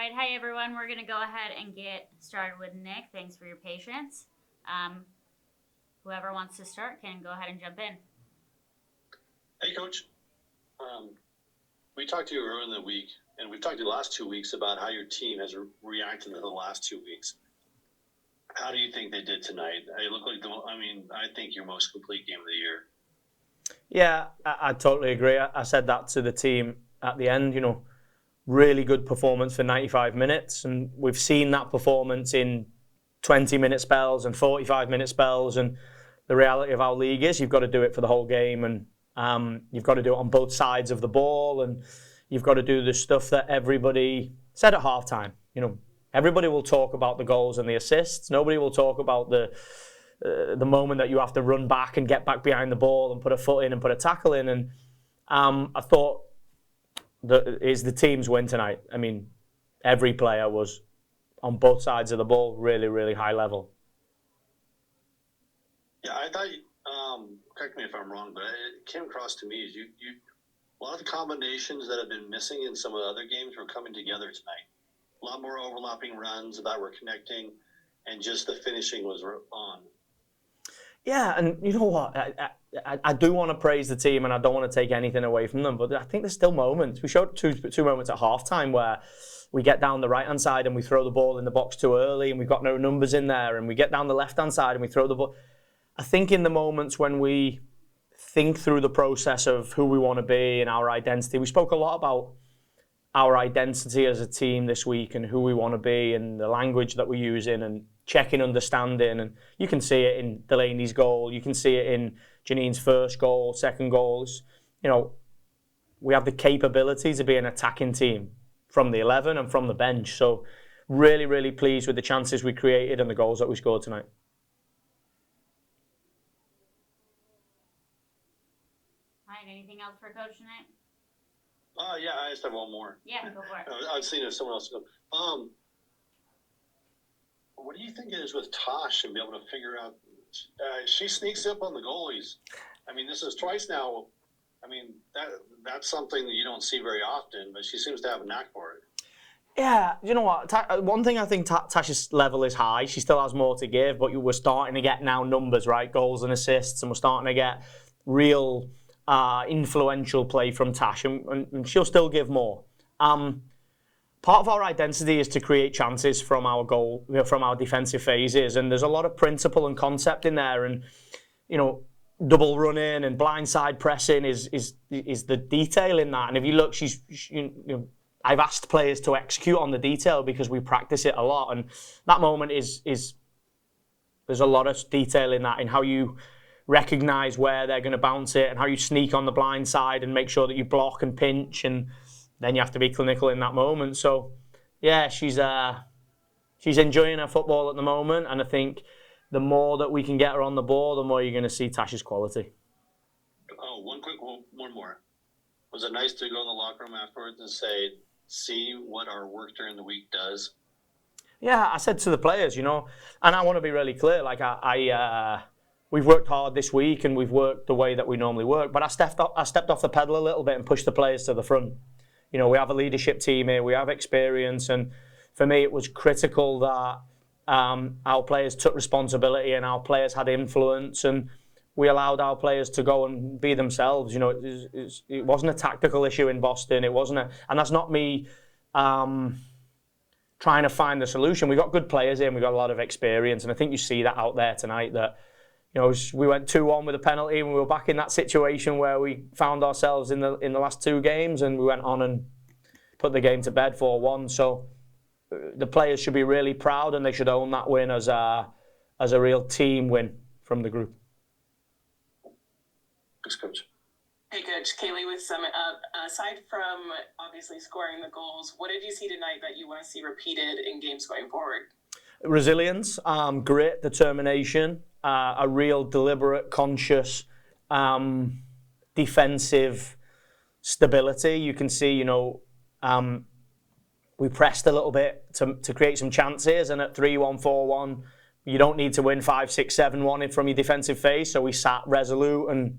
right, hi everyone. We're going to go ahead and get started with Nick. Thanks for your patience. Whoever wants to start can go ahead and jump in. Hey, Coach. We talked to you earlier in the week, and we've talked to you the last 2 weeks about how your team has reacted in the last 2 weeks. How do you think they did tonight? They look like I think your most complete game of the year. Yeah, I totally agree. I said that to the team at the end. Really good performance for 95 minutes, and we've seen that performance in 20-minute spells and 45-minute spells. And the reality of our league is you've got to do it for the whole game, and you've got to do it on both sides of the ball, and you've got to do the stuff that everybody said at halftime. Everybody will talk about the goals and the assists. Nobody will talk about the moment that you have to run back and get back behind the ball and put a foot in and put a tackle in. And I thought that is the team's win tonight. I mean, every player was on both sides of the ball, really, really high level. Yeah, I thought, correct me if I'm wrong, but it came across to me as you a lot of the combinations that have been missing in some of the other games were coming together tonight. A lot more overlapping runs that were connecting, and just the finishing was on. Yeah, and you know what? I do want to praise the team, and I don't want to take anything away from them, but I think there's still moments. We showed two moments at halftime where we get down the right-hand side and we throw the ball in the box too early, and we've got no numbers in there, and we get down the left-hand side and we throw the ball. I think in the moments when we think through the process of who we want to be and our identity, we spoke a lot about our identity as a team this week and who we want to be and the language that we're using and checking understanding. And you can see it in Delaney's goal. You can see it in Janine's first goal, second goals. We have the capability to be an attacking team from the 11 and from the bench. So really, really pleased with the chances we created and the goals that we scored tonight. All right, anything else for Coach tonight? Yeah, I just have one more. Yeah, go for it. I've seen if someone else go. What do you think it is with Tosh and be able to figure out? She sneaks up on the goalies. I mean, this is twice now. I mean, that's something that you don't see very often, but she seems to have a knack for it. Yeah, you know what? One thing I think Tash's level is high. She still has more to give, but we're starting to get now numbers, right? Goals and assists, and we're starting to get real influential play from Tash, and she'll still give more. Part of our identity is to create chances from our goal, from our defensive phases, and there's a lot of principle and concept in there. And double running and blindside pressing is the detail in that. And if you look, I've asked players to execute on the detail because we practice it a lot, and that moment is there's a lot of detail in that, in how you recognize where they're going to bounce it and how you sneak on the blind side and make sure that you block and pinch, and then you have to be clinical in that moment. So yeah, she's enjoying her football at the moment, and I think the more that we can get her on the ball, the more you're going to see Tash's quality. Oh, one more. Was it nice to go in the locker room afterwards and see what our work during the week does? Yeah, I said to the players, and I want to be really clear, like we've worked hard this week and we've worked the way that we normally work, but I stepped off the pedal a little bit and pushed the players to the front. We have a leadership team here, we have experience, and for me it was critical that our players took responsibility and our players had influence, and we allowed our players to go and be themselves. It wasn't a tactical issue in Boston. It wasn't and that's not me trying to find the solution. We got good players in, we got a lot of experience, and I think you see that out there tonight, that we went 2-1 with a penalty, and we were back in that situation where we found ourselves in the last two games, and we went on and put the game to bed 4-1. So the players should be really proud, and they should own that win as a real team win from the group. Thanks, Coach. Hey, Coach. Kaylee with Summit Up. Aside from obviously scoring the goals, what did you see tonight that you want to see repeated in games going forward? Resilience, grit, determination, a real deliberate, conscious, defensive stability. You can see, we pressed a little bit to create some chances, and at 3-1, 4-1, you don't need to win 5, 6, 7-1 from your defensive phase. So we sat resolute and,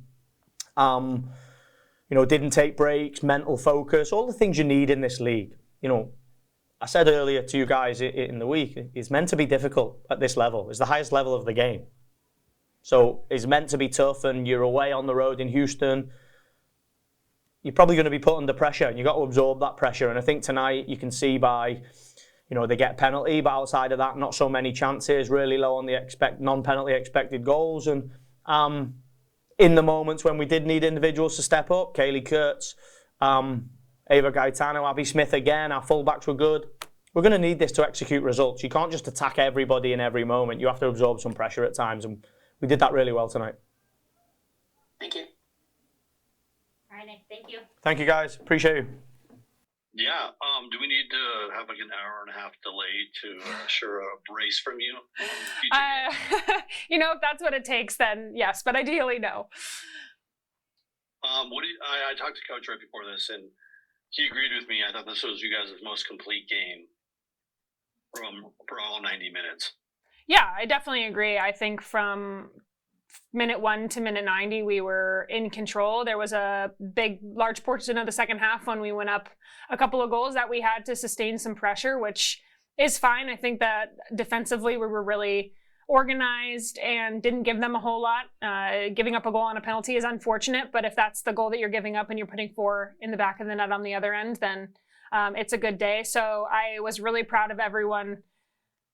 didn't take breaks, mental focus, all the things you need in this league. I said earlier to you guys in the week, it's meant to be difficult at this level. It's the highest level of the game. So it's meant to be tough, and you're away on the road in Houston. You're probably going to be put under pressure, and you've got to absorb that pressure. And I think tonight you can see by, they get penalty, but outside of that, not so many chances, really low on the non-penalty expected goals. And in the moments when we did need individuals to step up, Kaylee Kurtz, Ava Gaetano, Abby Smith again, our fullbacks were good. We're going to need this to execute results. You can't just attack everybody in every moment. You have to absorb some pressure at times, and we did that really well tonight. Thank you. All right, Nick, thank you. Thank you, guys. Appreciate you. Yeah. Do we need to have like an hour and a half delay to assure a brace from you? If that's what it takes, then yes, but ideally, no. I talked to Coach right before this, and he agreed with me. I thought this was you guys' most complete game for all 90 minutes. Yeah, I definitely agree. I think from minute 1 to minute 90, we were in control. There was a large portion of the second half when we went up a couple of goals that we had to sustain some pressure, which is fine. I think that defensively we were really organized and didn't give them a whole lot. Giving up a goal on a penalty is unfortunate, but if that's the goal that you're giving up and you're putting 4 in the back of the net on the other end, then it's a good day. So I was really proud of everyone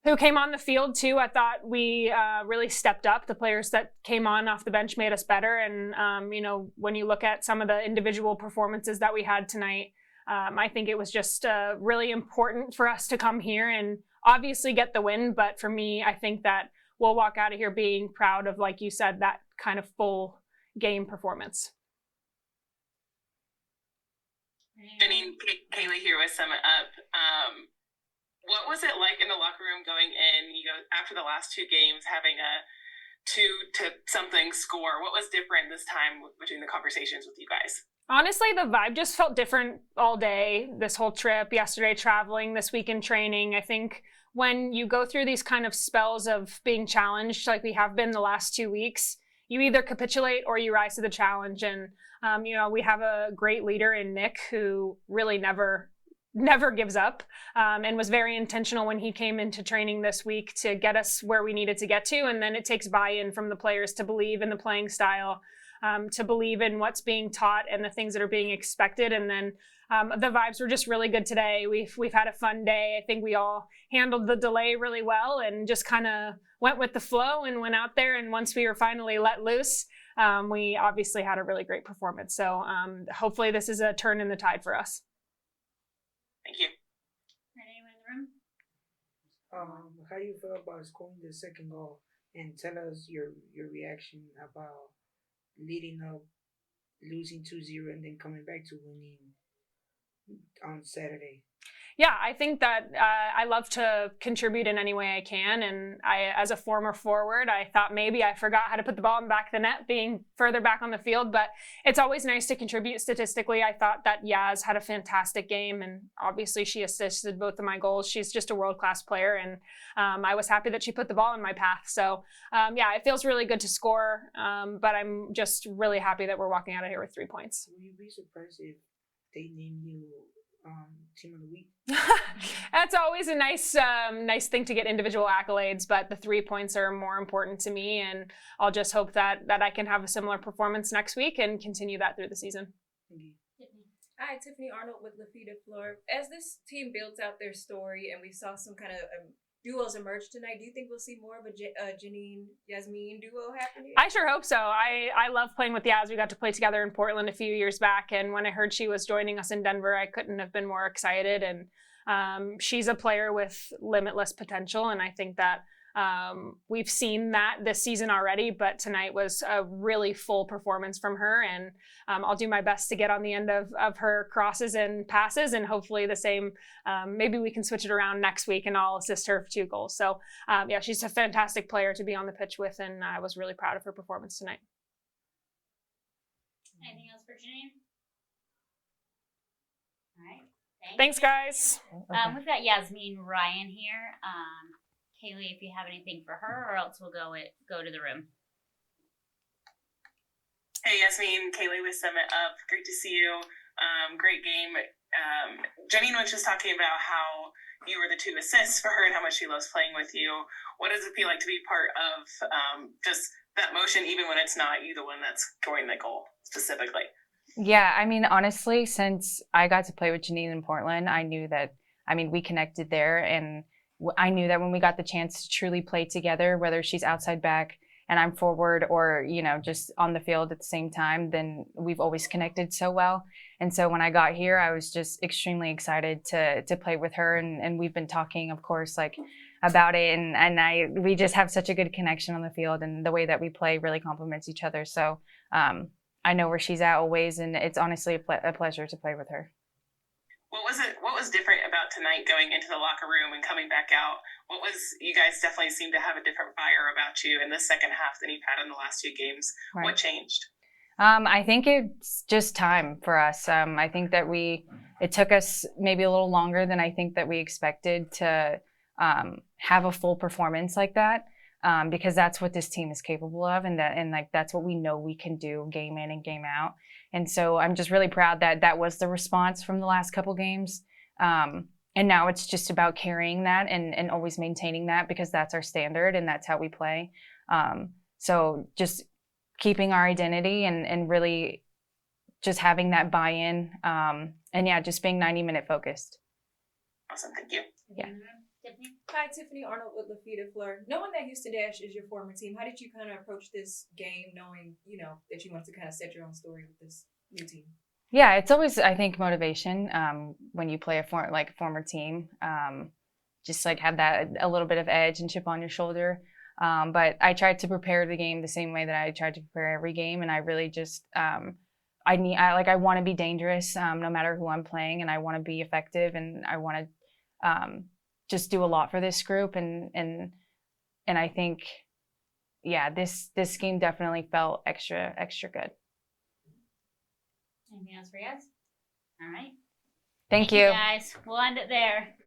who came on the field too. I thought we really stepped up. The players that came on off the bench made us better. And, when you look at some of the individual performances that we had tonight, I think it was just really important for us to come here and obviously get the win. But for me, I think that we'll walk out of here being proud of, like you said, that kind of full game performance. Janine, Kaylee here with Sum It Up. What was it like in the locker room going in, after the last 2 games, having a 2-0 score? What was different this time between the conversations with you guys? Honestly, the vibe just felt different all day, this whole trip, yesterday traveling, this week in training. I think when you go through these kind of spells of being challenged, like we have been the last 2 weeks, you either capitulate or you rise to the challenge. And, we have a great leader in Nick who really never gives up, and was very intentional when he came into training this week to get us where we needed to get to. And then it takes buy-in from the players to believe in the playing style, to believe in what's being taught and the things that are being expected. And then the vibes were just really good today. We've had a fun day. I think we all handled the delay really well and just kind of went with the flow and went out there. And once we were finally let loose, we obviously had a really great performance. So hopefully this is a turn in the tide for us. Thank you. Anyone in the room? How do you feel about scoring the second goal? And tell us your reaction about leading up, losing 2-0, and then coming back to winning on Saturday. Yeah, I think that I love to contribute in any way I can. And as a former forward, I thought maybe I forgot how to put the ball in the back of the net, being further back on the field. But it's always nice to contribute statistically. I thought that Yaz had a fantastic game, and obviously she assisted both of my goals. She's just a world-class player, and I was happy that she put the ball in my path. So, it feels really good to score, but I'm just really happy that we're walking out of here with 3 points. Will you be surprised if they name you Team of the Week? That's always a nice thing to get individual accolades, but the 3 points are more important to me, and I'll just hope that I can have a similar performance next week and continue that through the season. Thank you. Hi, Tiffany Arnold with Lafita Floor. As this team builds out their story and we saw some kind of duos emerge tonight, do you think we'll see more of a Janine, Yazmeen duo happening? I sure hope so. I love playing with Yaz. We got to play together in Portland a few years back, and when I heard she was joining us in Denver, I couldn't have been more excited. And she's a player with limitless potential, and I think that we've seen that this season already, but tonight was a really full performance from her, and I'll do my best to get on the end of her crosses and passes, and hopefully the same, maybe we can switch it around next week and I'll assist her for 2 goals. So she's a fantastic player to be on the pitch with, and I was really proud of her performance tonight. Anything else for Janine? All right. Thanks, guys. We've got Yazmeen Ryan here. Kaylee, if you have anything for her, or else we'll go to the room. Hey, Yazmeen, Kaylee with Sum It Up. Great to see you. Great game. Janine was just talking about how you were the 2 assists for her and how much she loves playing with you. What does it feel like to be part of just that motion, even when it's not you the one that's scoring the goal specifically? Yeah, I mean, honestly, since I got to play with Janine in Portland, I knew that, I mean, we connected there. And I knew that when we got the chance to truly play together, whether she's outside back and I'm forward or, you know, just on the field at the same time, then we've always connected so well. And so when I got here, I was just extremely excited to play with her. And we've been talking, of course, like about it. And we just have such a good connection on the field, and the way that we play really complements each other. So I know where she's at always, and it's honestly a pleasure to play with her. What was different about tonight going into the locker room and coming back out? You guys definitely seem to have a different fire about you in the second half than you've had in the last 2 games. Right. What changed? I think it's just time for us. I think that it took us maybe a little longer than I think that we expected to have a full performance like that, because that's what this team is capable of, and that's what we know we can do game in and game out. And so I'm just really proud that that was the response from the last couple games. And now it's just about carrying that and always maintaining that, because that's our standard and that's how we play. So just keeping our identity and really just having that buy-in. And yeah, just being 90-minute focused. Awesome, thank you. Yeah. Tiffany? Hi, Tiffany Arnold with Lafita Fleur. Knowing that Houston Dash is your former team, how did you kind of approach this game, knowing, you know, that you wanted to kind of set your own story with this new team? Yeah, it's always, I think, motivation when you play a former team. Just like have that a little bit of edge and chip on your shoulder. But I tried to prepare the game the same way that I tried to prepare every game, and I really just I want to be dangerous no matter who I'm playing, and I want to be effective, and I want to just do a lot for this group, and I think, yeah, this game definitely felt extra good. Anything else for you guys? All right. Thank you guys. We'll end it there.